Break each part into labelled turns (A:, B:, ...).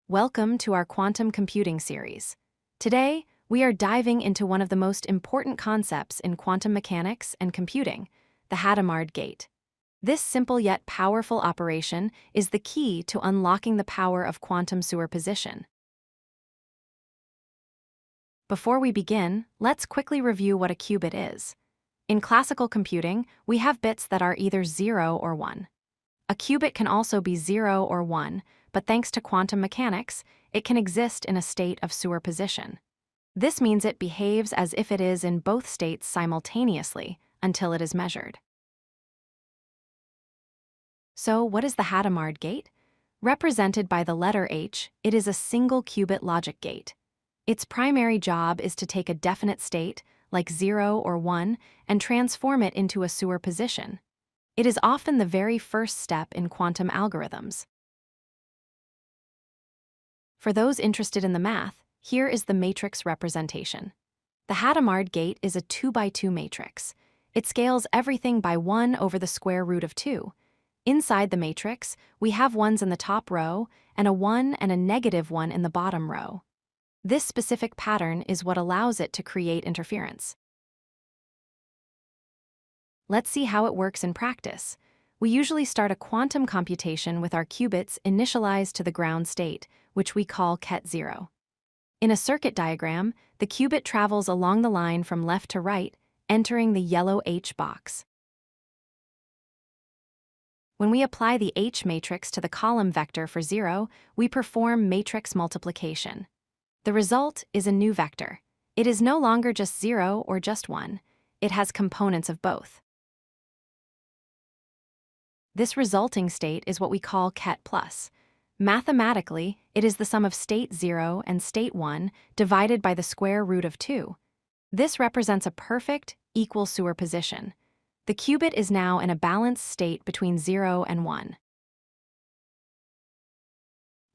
A: Welcome to our quantum computing series. Today, we are diving into one of the most important concepts in quantum mechanics and computing, the Hadamard Gate. This simple yet powerful operation is the key to unlocking the power of quantum superposition. Before we begin, let's quickly review what a qubit is. In classical computing, we have bits that are either 0 or 1. A qubit can also be 0 or 1, but thanks to quantum mechanics, it can exist in a state of superposition. This means it behaves as if it is in both states simultaneously until it is measured. So, what is the Hadamard gate? Represented by the letter H, it is a single qubit logic gate. Its primary job is to take a definite state, like 0 or 1, and transform it into a superposition. It is often the very first step in quantum algorithms. For those interested in the math, here is the matrix representation. The Hadamard gate is a 2x2 matrix. It scales everything by 1 over the square root of 2. Inside the matrix, we have ones in the top row and a 1 and a negative 1 in the bottom row. This specific pattern is what allows it to create interference. Let's see how it works in practice. We usually start a quantum computation with our qubits initialized to the ground state, which we call Ket 0. In a circuit diagram, the qubit travels along the line from left to right, entering the yellow H box. When we apply the H matrix to the column vector for 0, we perform matrix multiplication. The result is a new vector. It is no longer just 0 or just 1. It has components of both. This resulting state is what we call Ket Plus. Mathematically, it is the sum of state 0 and state 1 divided by the square root of 2. This represents a perfect, equal superposition. The qubit is now in a balanced state between 0 and 1.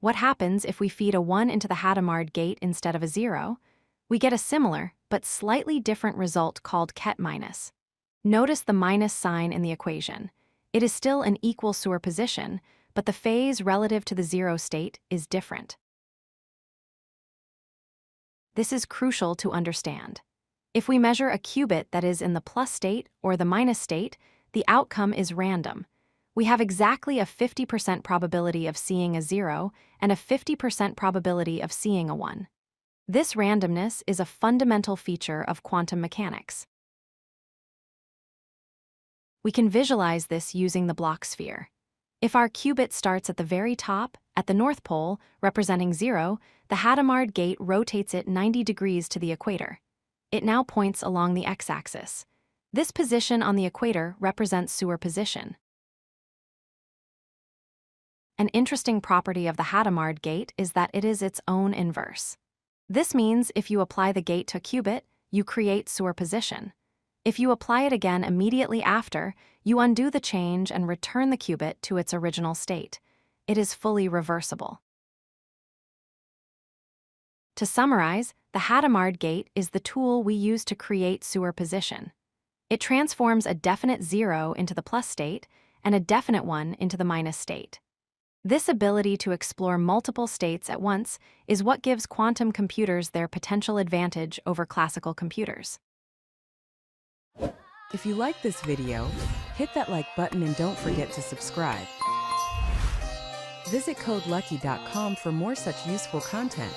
A: What happens if we feed a 1 into the Hadamard gate instead of a 0? We get a similar, but slightly different result called Ket minus. Notice the minus sign in the equation. It is still an equal superposition, but the phase relative to the 0 state is different. This is crucial to understand. If we measure a qubit that is in the plus state or the minus state, the outcome is random. We have exactly a 50% probability of seeing a 0 and a 50% probability of seeing a 1. This randomness is a fundamental feature of quantum mechanics. We can visualize this using the Bloch sphere. If our qubit starts at the very top, at the North Pole, representing 0, the Hadamard gate rotates it 90 degrees to the equator. It now points along the x-axis. This position on the equator represents superposition. An interesting property of the Hadamard gate is that it is its own inverse. This means if you apply the gate to a qubit, you create superposition. If you apply it again immediately after, you undo the change and return the qubit to its original state. It is fully reversible. To summarize, the Hadamard gate is the tool we use to create superposition. It transforms a definite 0 into the plus state and a definite 1 into the minus state. This ability to explore multiple states at once is what gives quantum computers their potential advantage over classical computers.
B: If you like this video, hit that like button and don't forget to subscribe. Visit codelucky.com for more such useful content.